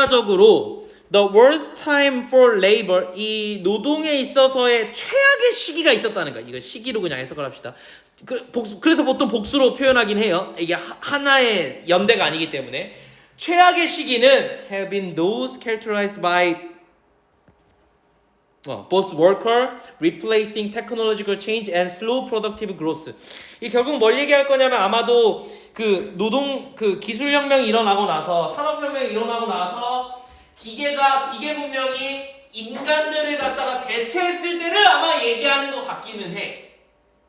결과적으로 the worst time for labor, 이 노동에 있어서의 최악의 시기가 있었다는 거야. 이거 시기로 그냥 해석을 합시다. 그래서 보통 복수로 표현하긴 해요. 이게 하나의 연대가 아니기 때문에. 최악의 시기는 have been those characterized by both worker replacing technological change and slow productive growth. 이 결국 뭘 얘기할 거냐면 아마도 그 노동 그 기술혁명이 일어나고 나서 산업혁명이 일어나고 나서 기계 문명이 인간들을 갖다가 대체했을 때를 아마 얘기하는 것 같기는 해.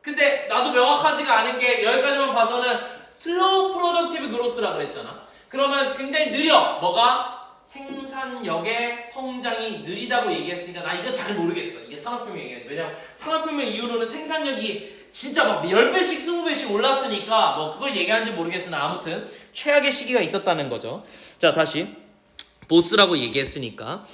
근데 나도 명확하지가 않은 게 여기까지만 봐서는 slow productive growth라고 그랬잖아. 그러면 굉장히 느려. 뭐가? 생산력의 성장이 느리다고 얘기했으니까 나 이거 잘 모르겠어. 이게 산업혁명 얘기해. 왜냐면 산업혁명 이후로는 생산력이 진짜 막 10배씩 20배씩 올랐으니까 뭐 그걸 얘기하는지 모르겠으나 아무튼 최악의 시기가 있었다는 거죠. 자, 다시 보스라고 얘기했으니까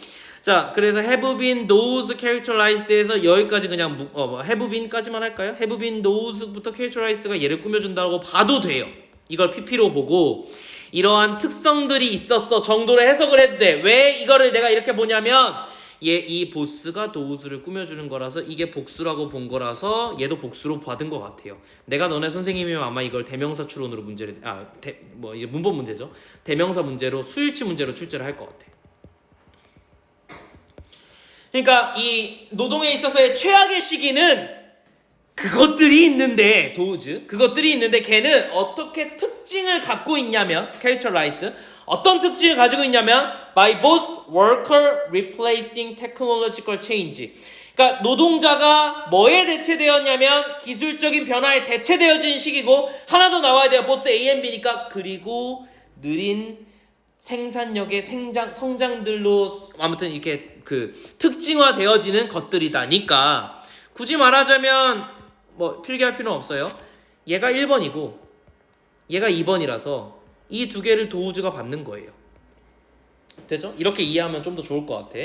자, 그래서 have been those characterized에서 여기까지 그냥 have been까지만 할까요? have been those부터 characterized가 얘를 꾸며준다고 봐도 돼요. 이걸 PP로 보고 이러한 특성들이 있었어 정도로 해석을 해도 돼. 왜 이거를 내가 이렇게 보냐면 이 보스가 도우스를 꾸며주는 거라서 이게 복수라고 본 거라서 얘도 복수로 받은 것 같아요. 내가 너네 선생님이면 아마 이걸 대명사 추론으로 문제를 이게 문법 문제죠. 대명사 문제로 수일치 문제로 출제를 할 것 같아. 그러니까 이 노동에 있어서의 최악의 시기는 그것들이 있는데 그것들이 있는데 걔는 어떻게 특징을 갖고 있냐면 characterized 어떤 특징을 가지고 있냐면 by both worker replacing technological change. 그러니까 노동자가 뭐에 대체되었냐면 기술적인 변화에 대체되어진 시기고 하나 더 나와야 돼요. both A and B니까 그리고 느린 생산력의 성장들로 아무튼 이렇게 그 특징화되어지는 것들이다니까 굳이 말하자면 뭐 필기할 필요는 없어요. 얘가 1번이고 얘가 2번이라서 이 두 개를 도우즈가 받는 거예요. 되죠? 이렇게 이해하면 좀 더 좋을 것 같아.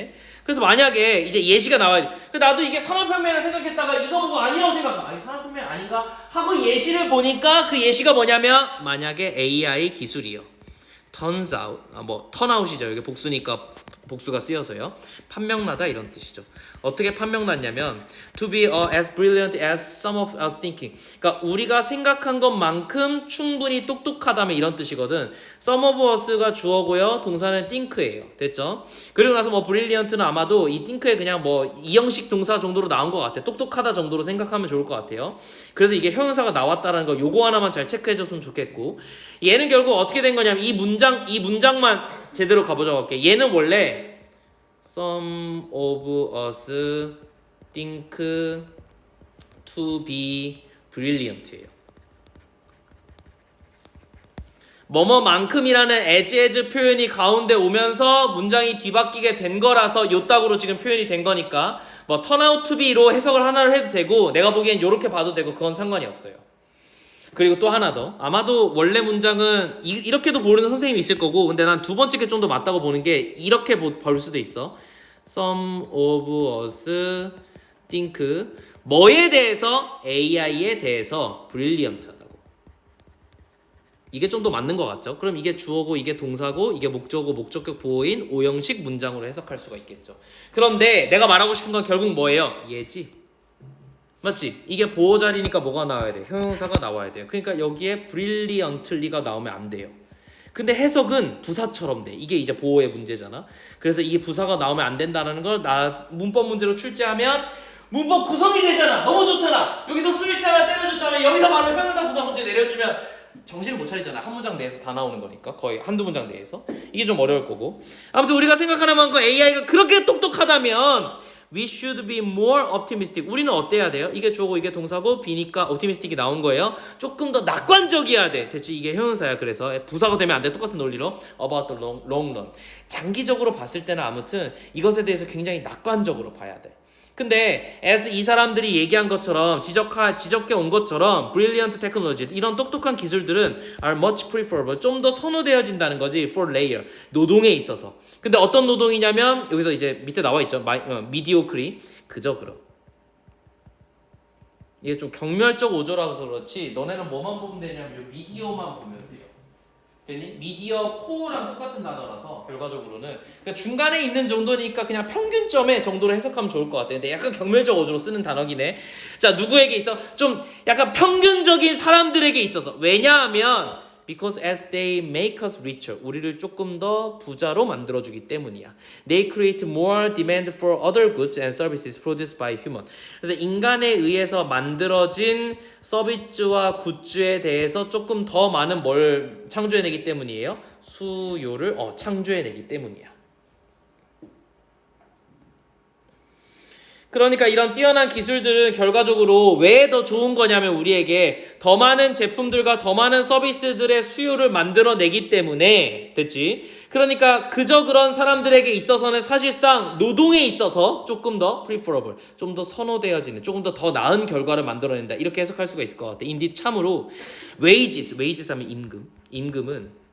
그래서 만약에 이제 예시가 나와야 돼. 나도 이게 산업혁명이라 생각했다가 이거 보고 아니라고 생각해. 아니 산업혁명 아닌가? 하고 예시를 보니까 그 예시가 뭐냐면 만약에 AI 기술이요. turns out, turnout이죠. 이게 복수니까 복수가 쓰여서요. 판명나다 이런 뜻이죠. 어떻게 판명났냐면 to be as brilliant as some of us thinking. 그러니까 우리가 생각한 것만큼 충분히 똑똑하다면 이런 뜻이거든. some of us가 주어고요. 동사는 think예요. 됐죠? 그리고 나서 brilliant는 아마도 이 think에 그냥 이형식 동사 정도로 나온 것 같아. 똑똑하다 정도로 생각하면 좋을 것 같아요. 그래서 이게 형용사가 나왔다라는 거 요거 하나만 잘 체크해줬으면 좋겠고 얘는 결국 어떻게 된 거냐면 이 문장만 제대로 가보자고 할게. 얘는 원래 some of us think to be brilliant예요. 뭐뭐만큼이라는 as 표현이 가운데 오면서 문장이 뒤바뀌게 된 거라서 요따구로 지금 표현이 된 거니까 turn out to be로 해석을 하나를 해도 되고 내가 보기엔 요렇게 봐도 되고 그건 상관이 없어요. 그리고 또 하나 더 아마도 원래 문장은 이렇게도 보는 선생님이 있을 거고 근데 난 두 번째 게 좀 더 맞다고 보는 게 이렇게 볼 수도 있어. Some of us think 뭐에 대해서? AI에 대해서 brilliant하다고. 이게 좀 더 맞는 것 같죠? 그럼 이게 주어고 이게 동사고 이게 목적어 목적격 보호인 오형식 문장으로 해석할 수가 있겠죠. 그런데 내가 말하고 싶은 건 결국 뭐예요? 얘지. 맞지? 이게 보호 자리니까 뭐가 나와야 돼? 형용사가 나와야 돼요. 그러니까 여기에 brilliantly가 나오면 안 돼요. 근데 해석은 부사처럼 돼. 이게 이제 보호의 문제잖아. 그래서 이게 부사가 나오면 안 된다는 걸 문법 문제로 출제하면 문법 구성이 되잖아. 너무 좋잖아. 여기서 수일치 하나 때려줬다면 여기서 바로 형용사 부사 문제 내려주면 정신을 못 차리잖아. 한 문장 내에서 다 나오는 거니까. 거의 한두 문장 내에서. 이게 좀 어려울 거고. 아무튼 우리가 생각하는 만큼 AI가 그렇게 똑똑하다면 We should be more optimistic. 우리는 어때야 돼요? 이게 주어고 이게 동사고 B니까 optimistic이 나온 거예요. 조금 더 낙관적이어야 돼. 대체 이게 형용사야. 그래서 부사가 되면 안 돼. 똑같은 논리로 about the long run. 장기적으로 봤을 때는 아무튼 이것에 대해서 굉장히 낙관적으로 봐야 돼. 근데 as 이 사람들이 얘기한 것처럼 지적해 온 것처럼 brilliant technology 이런 똑똑한 기술들은 are much preferable 좀 더 선호되어진다는 거지 for layer 노동에 있어서. 근데 어떤 노동이냐면 여기서 이제 밑에 나와 있죠. mediocre 그저 그럼. 이게 좀 경멸적 오조라서 그렇지 너네는 뭐만 보면 되냐면 이 미디어만 보면 돼요. 됐니? 미디어 코어랑 똑같은 단어라서 결과적으로는 그러니까 중간에 있는 정도니까 그냥 평균점의 정도로 해석하면 좋을 것 같아. 근데 약간 경멸적 어조로 쓰는 단어기네. 자, 누구에게 있어? 좀 약간 평균적인 사람들에게 있어서. 왜냐하면 because as they make us richer, 우리를 조금 더 부자로 만들어주기 때문이야. They create more demand for other goods and services produced by human. 그래서 인간에 의해서 만들어진 서비스와 굿즈에 대해서 조금 더 많은 뭘 창조해내기 때문이에요. 수요를 창조해내기 때문이야. 그러니까 이런 뛰어난 기술들은 결과적으로 왜 더 좋은 거냐면 우리에게 더 많은 제품들과 더 많은 서비스들의 수요를 만들어내기 때문에 됐지. 그러니까 그저 그런 사람들에게 있어서는 사실상 노동에 있어서 조금 더 preferable, 좀 더 선호되어지는, 조금 더 나은 결과를 만들어낸다. 이렇게 해석할 수가 있을 것 같아. 인디드 참으로 wages 하면 임금은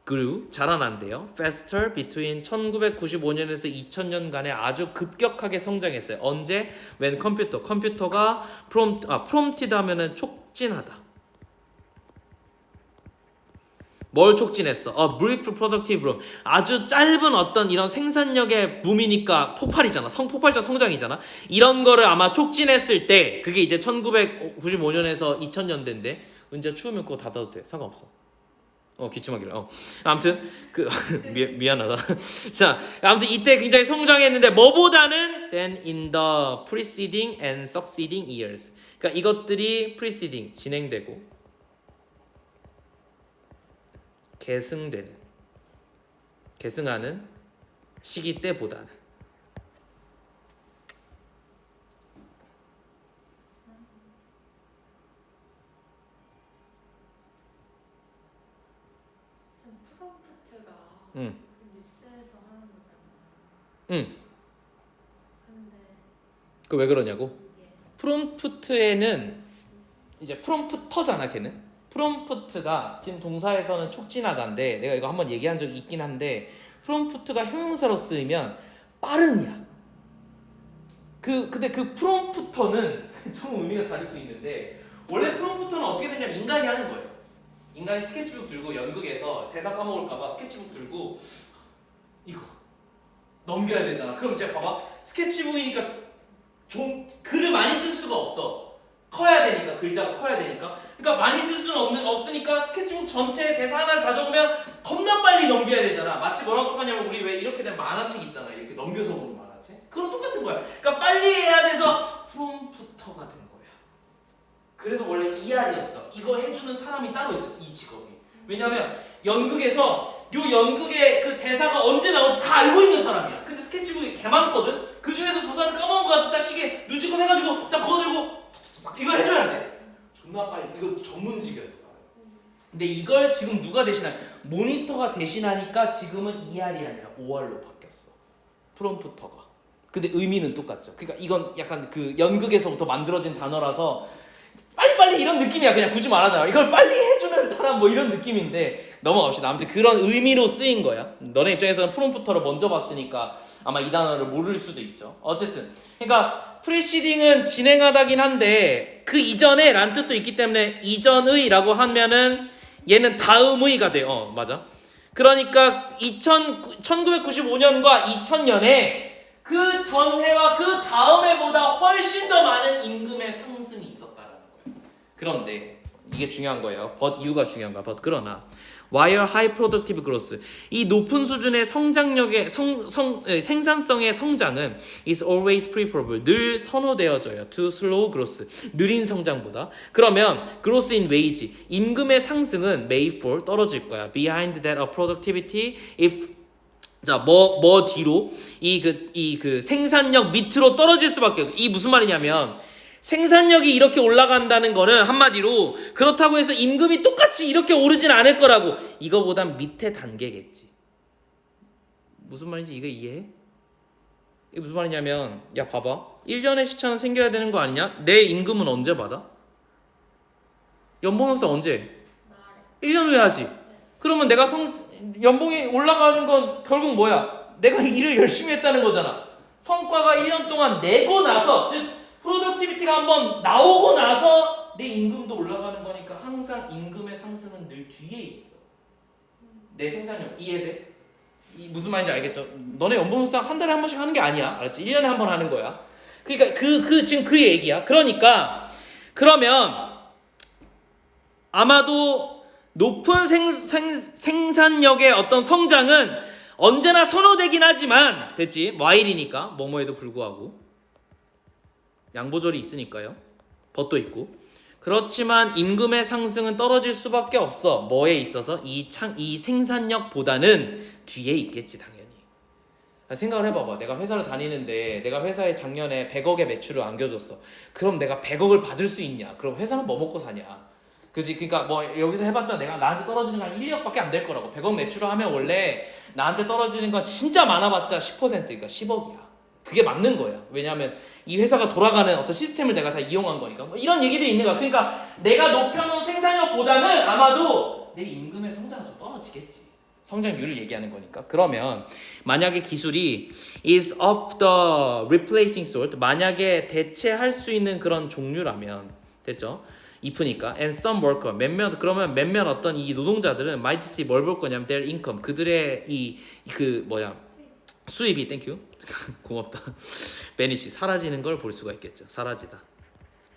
grew 자라난대요. faster between 1995년에서 2000년간에 아주 급격하게 성장했어요. 언제? when 컴퓨터가 prompted 하면은 촉진하다. 뭘 촉진했어? brief productive boom. 아주 짧은 어떤 이런 생산력의 붐이니까 폭발이잖아. 폭발적 성장이잖아. 이런 거를 아마 촉진했을 때 그게 이제 1995년에서 2000년대인데 은지야 추우면 그거 닫아도 돼. 상관없어. 기침하길래. 아무튼 미안하다. 자, 아무튼 이때 굉장히 성장했는데 뭐보다는 than in the preceding and succeeding years. 그러니까 이것들이 preceding 진행되고 계승하는 시기 때보다는. 그 뉴스에서 하는 거잖아. 근데 그 왜 그러냐고? 예. 프롬프트에는 이제 프롬프터잖아. 걔는 프롬프트가 지금 동사에서는 촉진하다인데 내가 이거 한번 얘기한 적이 있긴 한데 프롬프트가 형용사로 쓰이면 빠름이야. 근데 그 프롬프터는 좀 의미가 다를 수 있는데 원래 프롬프터는 어떻게 되냐면 인간이 하는 거예요. 인간이 스케치북 들고 연극에서 대사 까먹을까봐 스케치북 들고 이거 넘겨야 되잖아. 그럼 이제 봐봐. 스케치북이니까 좀 글을 많이 쓸 수가 없어. 커야 되니까. 글자가 커야 되니까. 그러니까 많이 쓸 수는 없으니까 스케치북 전체 대사 하나를 다 적으면 겁나 빨리 넘겨야 되잖아. 마치 뭐랑 똑같냐면 우리 왜 이렇게 된 만화책 있잖아. 이렇게 넘겨서 보는 만화책. 그거랑 똑같은 거야. 그러니까 빨리 해야 돼서 프롬프터가 된 거야. 그래서 원래 ER이었어. 이거 해주는 사람이 따로 있어. 이 직업이. 왜냐면 연극에서 요 연극의 그 대사가 언제 나올지 다 알고 있는 사람이야. 근데 스케치북이 개 많거든. 그 중에서 저 사람 까먹은 거 같아. 딱 시계 눈치껏 해가지고 딱 그거 들고 이거 해줘야 돼. 존나 빨리. 이거 전문직이었어. 근데 이걸 지금 누가 대신하냐? 모니터가 대신하니까 지금은 ER이 아니라 OR로 바뀌었어. 프롬프터가. 근데 의미는 똑같죠. 그러니까 이건 약간 그 연극에서부터 만들어진 단어라서 빨리 이런 느낌이야. 그냥 굳이 말하잖아. 이걸 빨리 해주는 사람 뭐 이런 느낌인데 넘어갑시다. 아무튼 그런 의미로 쓰인 거야. 너네 입장에서는 프롬프터를 먼저 봤으니까 아마 이 단어를 모를 수도 있죠. 어쨌든 그러니까 프리시딩은 진행하다긴 한데 그 이전에 란 뜻도 있기 때문에 이전의라고 하면은 얘는 다음의가 돼요. 맞아. 그러니까 1995년과 2000년에 그 전해와 그 다음해보다 훨씬 더 많은 임금의 상승이 있었다라는 거예요. 그런데 이게 중요한 거예요. but 이유가 중요한 거야. but 그러나 while high productive growth 이 높은 수준의 성장력의 생산성의 성장은 is always preferable 늘 선호되어져요. to slow growth 느린 성장보다. 그러면 growth in wage 임금의 상승은 may fall 떨어질 거야. behind that of productivity if 자, 뭐 뒤로 이 생산력 밑으로 떨어질 수밖에 없어요. 이 무슨 말이냐면 생산력이 이렇게 올라간다는 거는 한마디로 그렇다고 해서 임금이 똑같이 이렇게 오르진 않을 거라고. 이거보단 밑에 단계겠지. 무슨 말인지 이거 이해해? 이게 무슨 말이냐면 야 봐봐. 1년의 시차는 생겨야 되는 거 아니냐? 내 임금은 언제 받아? 연봉 협상 언제? 1년 후에 하지. 그러면 내가 연봉이 올라가는 건 결국 뭐야? 내가 일을 열심히 했다는 거잖아. 성과가 1년 동안 내고 나서 즉 프로덕티비티가 한번 나오고 나서 내 임금도 올라가는 거니까 항상 임금의 상승은 늘 뒤에 있어. 내 생산력 이해돼? 이 무슨 말인지 알겠죠? 너네 연봉상 한 달에 한 번씩 하는 게 아니야. 알았지? 1년에 한 번 하는 거야. 그러니까 지금 그 얘기야. 그러니까 그러면 아마도 높은 생산력의 어떤 성장은 언제나 선호되긴 하지만 됐지? 와일이니까 뭐뭐에도 불구하고 양보절이 있으니까요. 벗도 있고. 그렇지만 임금의 상승은 떨어질 수밖에 없어. 뭐에 있어서? 이 생산력보다는 뒤에 있겠지 당연히. 생각을 해봐봐. 내가 회사를 다니는데 내가 회사에 작년에 100억의 매출을 안겨줬어. 그럼 내가 100억을 받을 수 있냐? 그럼 회사는 뭐 먹고 사냐? 그지? 그러니까 뭐 여기서 해봤자 내가 나한테 떨어지는 건 1억밖에 안 될 거라고. 100억 매출을 하면 원래 나한테 떨어지는 건 진짜 많아봤자 10%, 그러니까 10억이야. 그게 맞는 거야. 왜냐하면 이 회사가 돌아가는 어떤 시스템을 내가 다 이용한 거니까. 뭐 이런 얘기들이 있는 거야. 그러니까 내가 높여놓은 생산력보다는 아마도 내 임금의 성장은 좀 떨어지겠지. 성장률을 얘기하는 거니까. 그러면 만약에 기술이 is of the replacing sort, 만약에 대체할 수 있는 그런 종류라면 됐죠? if니까 and some worker 그러면 몇몇 어떤 이 노동자들은 might see 뭘 볼 거냐면 their income, 그들의 수입이 땡큐 고맙다 베니시 사라지는 걸 볼 수가 있겠죠. 사라지다.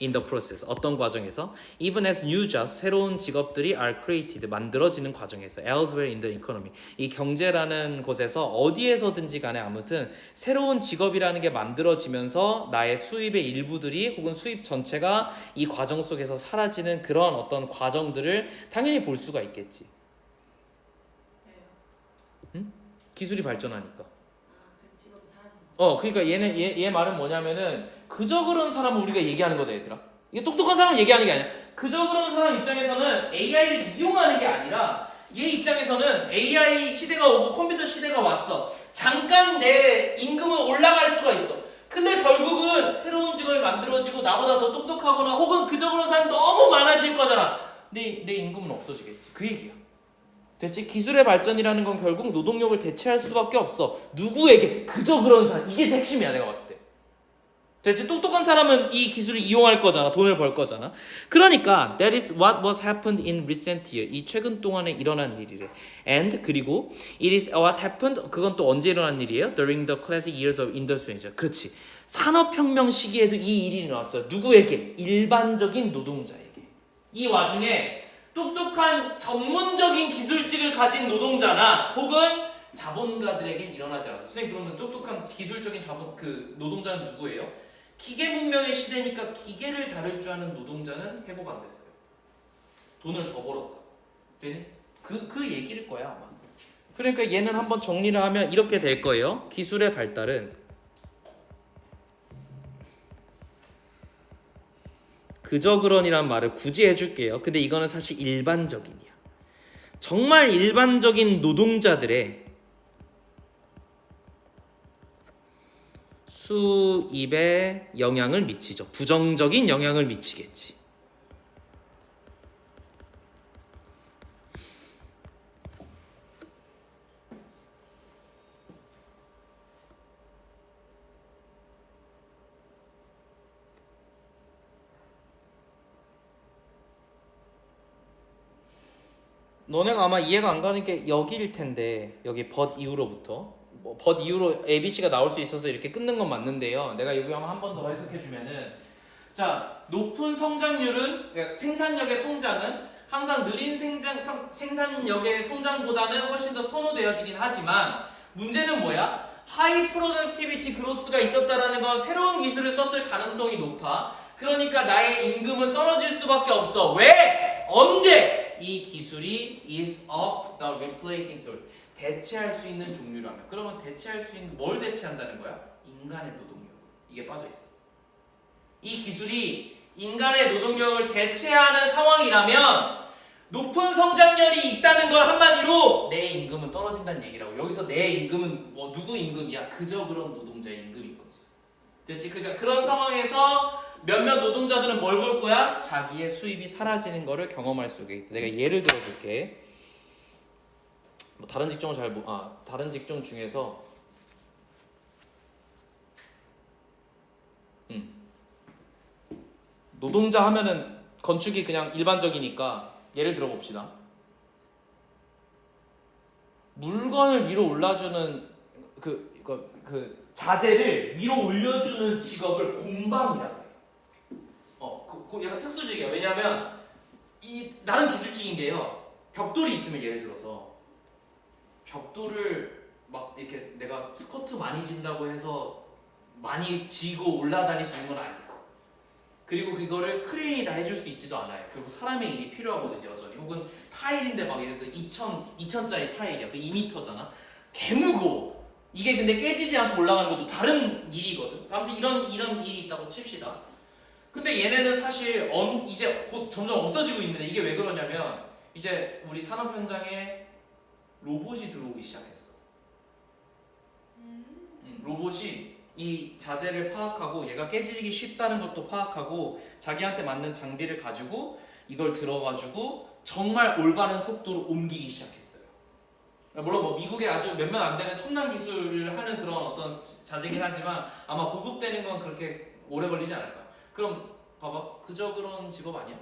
in the process, 어떤 과정에서 even as new jobs, 새로운 직업들이 are created, 만들어지는 과정에서 elsewhere in the economy, 이 경제라는 곳에서 어디에서든지 간에 아무튼 새로운 직업이라는 게 만들어지면서 나의 수입의 일부들이 혹은 수입 전체가 이 과정 속에서 사라지는 그런 어떤 과정들을 당연히 볼 수가 있겠지. 응? 기술이 발전하니까. 그래서 직업이 사라진다. 그러니까 얘 말은 뭐냐면은 그저 그런 사람을 우리가 얘기하는 거다 얘들아. 이게 똑똑한 사람 얘기하는 게 아니야. 그저 그런 사람 입장에서는 AI를 이용하는 게 아니라 얘 입장에서는 AI 시대가 오고 컴퓨터 시대가 왔어. 잠깐 내 임금은 올라갈 수가 있어. 근데 결국은 새로운 직업이 만들어지고 나보다 더 똑똑하거나 혹은 그저 그런 사람이 너무 많아질 거잖아. 내 임금은 없어지겠지. 그 얘기야. 됐지? 기술의 발전이라는 건 결국 노동력을 대체할 수밖에 없어. 누구에게? 그저 그런 사람. 이게 핵심이야 내가 봤을 때. 됐지? 똑똑한 사람은 이 기술을 이용할 거잖아. 돈을 벌 거잖아. 그러니까 that is what was happened in recent year. 이 최근 동안에 일어난 일이래. And 그리고 it is what happened. 그건 또 언제 일어난 일이에요? During the classic years of industrialization. 그렇지. 산업혁명 시기에도 이 일이 일어났어요. 누구에게? 일반적인 노동자에게. 이 와중에 똑똑한 전문적인 기술직을 가진 노동자나 혹은 자본가들에겐 일어나지 않았어요. 선생님 그러면 똑똑한 기술적인 노동자는 누구예요? 기계 문명의 시대니까 기계를 다룰 줄 아는 노동자는 회복 안 됐어요. 돈을 더 벌었다. 되니? 그 얘기일 거야 아마. 그러니까 얘는 한번 정리를 하면 이렇게 될 거예요. 기술의 발달은 그저 그런이란 말을 굳이 해줄게요. 근데 이거는 사실 일반적인이야. 정말 일반적인 노동자들의 수입에 영향을 미치죠. 부정적인 영향을 미치겠지. 너네가 아마 이해가 안 가는 게 여기일 텐데 여기 but 이후로부터 but 이후로 ABC가 나올 수 있어서 이렇게 끊는 건 맞는데요. 내가 여기 한 번 더 해석해주면은 자 높은 성장률은 그러니까 생산력의 성장은 항상 느린 생산력의 성장보다는 훨씬 더 선호되어지긴 하지만 문제는 뭐야? 하이 프로덕티비티 그로스가 있었다라는 건 새로운 기술을 썼을 가능성이 높아. 그러니까 나의 임금은 떨어질 수밖에 없어. 왜? 언제? 이 기술이 is of the replacing sort. 대체할 수 있는 종류라면. 그러면 대체할 수 있는 뭘 대체한다는 거야? 인간의 노동력. 이게 빠져 있어. 이 기술이 인간의 노동력을 대체하는 상황이라면 높은 성장률이 있다는 걸 한마디로 내 임금은 떨어진다는 얘기라고. 여기서 내 임금은 뭐 누구 임금이야? 그저 그런 노동자의 임금인 거지. 됐지? 그러니까 그런 상황에서 몇몇 노동자들은 뭘 볼 거야? 자기의 수입이 사라지는 거를 경험할 수 있게. 내가 예를 들어줄게. 뭐 다른 직종을 다른 직종 중에서 노동자 하면은 건축이 그냥 일반적이니까 예를 들어 봅시다. 물건을 위로 올라주는 그 자재를 위로 올려주는 직업을 공방이라고 해요. 약간 특수직이에요. 왜냐하면 이 나는 기술직인 게요. 벽돌이 있으면 예를 들어서 벽돌을 막 이렇게 내가 스쿼트 많이 진다고 해서 많이 지고 올라다닐 수 있는 건 아니야. 그리고 그거를 크레인이 다 해줄 수 있지도 않아요. 결국 사람의 일이 필요하거든요, 여전히. 혹은 타일인데 막 예를 들어서 2,000짜리 타일이야. 그 2m잖아. 개무거워. 이게 근데 깨지지 않고 올라가는 것도 다른 일이거든. 아무튼 이런 일이 있다고 칩시다. 근데 얘네는 사실 이제 곧 점점 없어지고 있는데 이게 왜 그러냐면 이제 우리 산업 현장에 로봇이 들어오기 시작했어. 로봇이 이 자재를 파악하고 얘가 깨지기 쉽다는 것도 파악하고 자기한테 맞는 장비를 가지고 이걸 들어가지고 정말 올바른 속도로 옮기기 시작했어요. 물론 뭐 미국에 아주 몇몇 안 되는 첨단 기술을 하는 그런 어떤 자재긴 하지만 아마 보급되는 건 그렇게 오래 걸리지 않을까. 그럼 봐봐, 그저 그런 직업 아니야?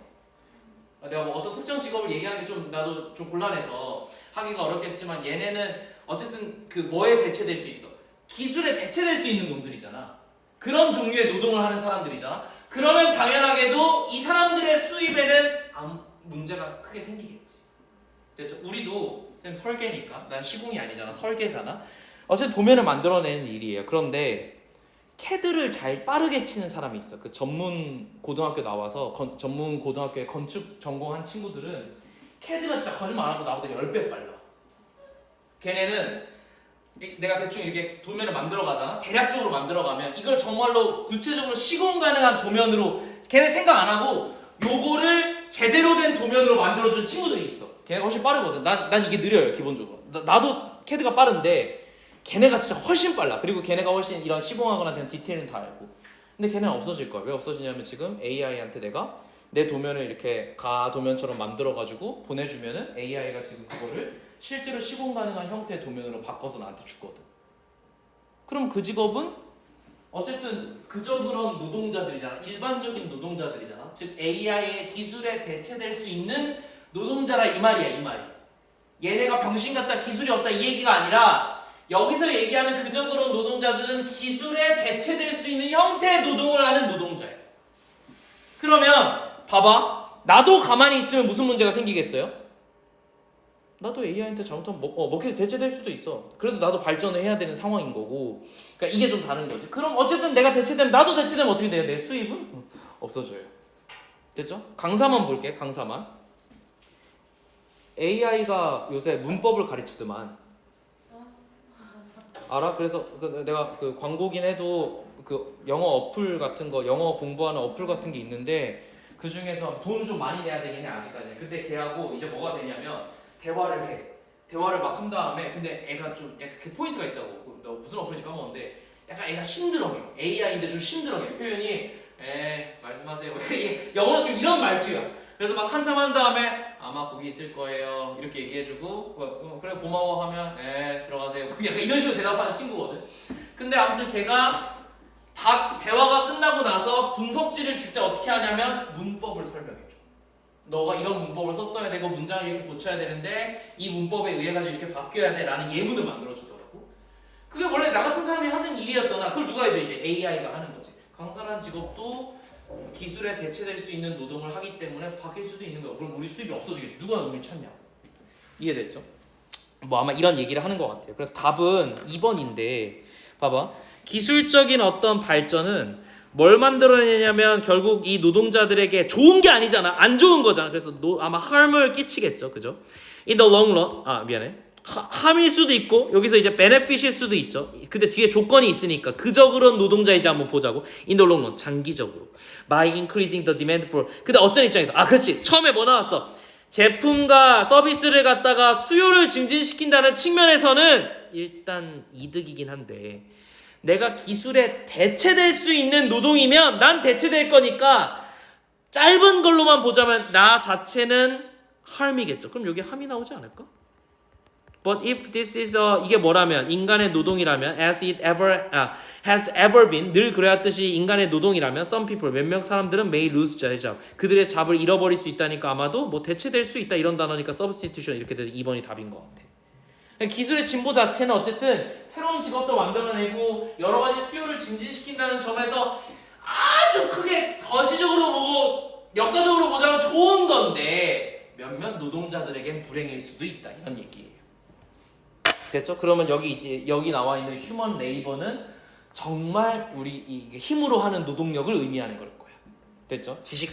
내가 뭐 어떤 특정 직업을 얘기하는 게 좀 나도 좀 곤란해서 하기가 어렵겠지만 얘네는 어쨌든 그 뭐에 대체될 수 있어? 기술에 대체될 수 있는 놈들이잖아. 그런 종류의 노동을 하는 사람들이잖아. 그러면 당연하게도 이 사람들의 수입에는 아무 문제가 크게 생기겠지. 됐죠? 우리도 쌤 설계니까 난 시공이 아니잖아. 설계잖아. 어쨌든 도면을 만들어내는 일이에요. 그런데 캐드를 잘 빠르게 치는 사람이 있어. 그 전문 고등학교 나와서 전문 고등학교에 건축 전공한 친구들은 캐드가 진짜 거짓말 안 하고 나보다 10배 빨라. 걔네는 내가 대충 이렇게 도면을 만들어 가잖아. 대략적으로 만들어 가면 이걸 정말로 구체적으로 시공 가능한 도면으로 걔네 생각 안 하고 요거를 제대로 된 도면으로 만들어주는 친구들이 있어. 걔네가 훨씬 빠르거든. 난 이게 느려요 기본적으로. 나도 캐드가 빠른데 걔네가 진짜 훨씬 빨라. 그리고 걔네가 훨씬 이런 시공하거나 된 디테일은 다 알고. 근데 걔네는 없어질 거야. 왜 없어지냐면 지금 AI한테 내가 내 도면을 이렇게 도면처럼 만들어 가지고 보내주면은 AI가 지금 그거를 실제로 시공 가능한 형태의 도면으로 바꿔서 나한테 주거든. 그럼 그 직업은 어쨌든 그저 그런 노동자들이잖아. 일반적인 노동자들이잖아. 즉 AI의 기술에 대체될 수 있는 노동자라 이 말이야, 이 말이. 얘네가 병신 같다, 기술이 없다 이 얘기가 아니라 여기서 얘기하는 그저 그런 노동자들은 기술에 대체될 수 있는 형태의 노동을 하는 노동자예요. 그러면 봐봐. 나도 가만히 있으면 무슨 문제가 생기겠어요? 나도 AI한테 잘못하면 먹혀서 대체될 수도 있어. 그래서 나도 발전을 해야 되는 상황인 거고. 그러니까 이게 좀 다른 거지. 그럼 어쨌든 내가 대체되면 나도 대체되면 어떻게 돼요? 내 수입은 없어져요. 됐죠? 강사만 볼게. 강사만. AI가 요새 문법을 가르치더만. 알아? 그래서 내가 그 광고긴 해도 그 영어 어플 같은 거, 영어 공부하는 어플 같은 게 있는데 그 중에서 돈을 좀 많이 내야 되긴 해 아직까지는. 근데 걔하고 이제 뭐가 되냐면 대화를 해. 대화를 막 한 다음에 근데 애가 좀 약간 그 포인트가 있다고. 너 무슨 어플인지 까먹었는데 약간 애가 심드렁해. AI인데 좀 심드렁해. 표현이 말씀하세요. 영어로 지금 이런 말투야. 그래서 막 한참 한 다음에 아마 거기 있을 거예요. 이렇게 얘기해주고 그래 고마워 하면 들어가세요. 약간 이런 식으로 대답하는 친구거든. 근데 아무튼 걔가 다 대화가 끝나고 나서 분석지를 줄 때 어떻게 하냐면 문법을 설명해줘. 너가 이런 문법을 썼어야 되고 문장을 이렇게 고쳐야 되는데 이 문법에 의해 가지고 이렇게 바뀌어야 돼 라는 예문을 만들어주더라고. 그게 원래 나 같은 사람이 하는 일이었잖아. 그걸 누가 해줘? 이제 AI가 하는 거지. 강사라는 직업도 기술에 대체될 수 있는 노동을 하기 때문에 바뀔 수도 있는 거야. 그럼 우리 수입이 없어지겠지. 누가 우리 찾냐? 이해됐죠? 뭐 아마 이런 얘기를 하는 것 같아요. 그래서 답은 2번인데 봐봐. 기술적인 어떤 발전은 뭘 만들어내냐면 결국 이 노동자들에게 좋은 게 아니잖아. 안 좋은 거잖아. 그래서 아마 harm을 끼치겠죠. 그죠? In the long run. 미안해. 함일 수도 있고 여기서 이제 benefit일 수도 있죠. 근데 뒤에 조건이 있으니까 그저 그런 노동자인지 한번 보자고. In the long run. 장기적으로. By increasing the demand for. 근데 어떤 입장에서 그렇지. 처음에 뭐 나왔어? 제품과 서비스를 갖다가 수요를 증진시킨다는 측면에서는 일단 이득이긴 한데 내가 기술에 대체될 수 있는 노동이면 난 대체될 거니까 짧은 걸로만 보자면 나 자체는 harm이겠죠. 그럼 여기 harm이 나오지 않을까? But if this is 이게 뭐라면 인간의 노동이라면 as it ever has ever been 늘 그래왔듯이 인간의 노동이라면 some people 몇몇 사람들은 may lose their job 그들의 잡을 잃어버릴 수 있다니까 아마도 뭐 대체될 수 있다 이런 단어니까 substitution 이렇게 돼서 2번이 답인 것 같아. 기술의 진보 자체는 어쨌든 새로운 직업도 만들어내고 여러 가지 수요를 증진시킨다는 점에서 아주 크게 거시적으로 보고 역사적으로 보자면 좋은 건데 몇몇 노동자들에겐 불행일 수도 있다 이런 얘기예요. 됐죠? 그러면 여기 나와 있는 휴먼 레이버는 정말 우리 이 힘으로 하는 노동력을 의미하는 걸 거야. 됐죠? 지식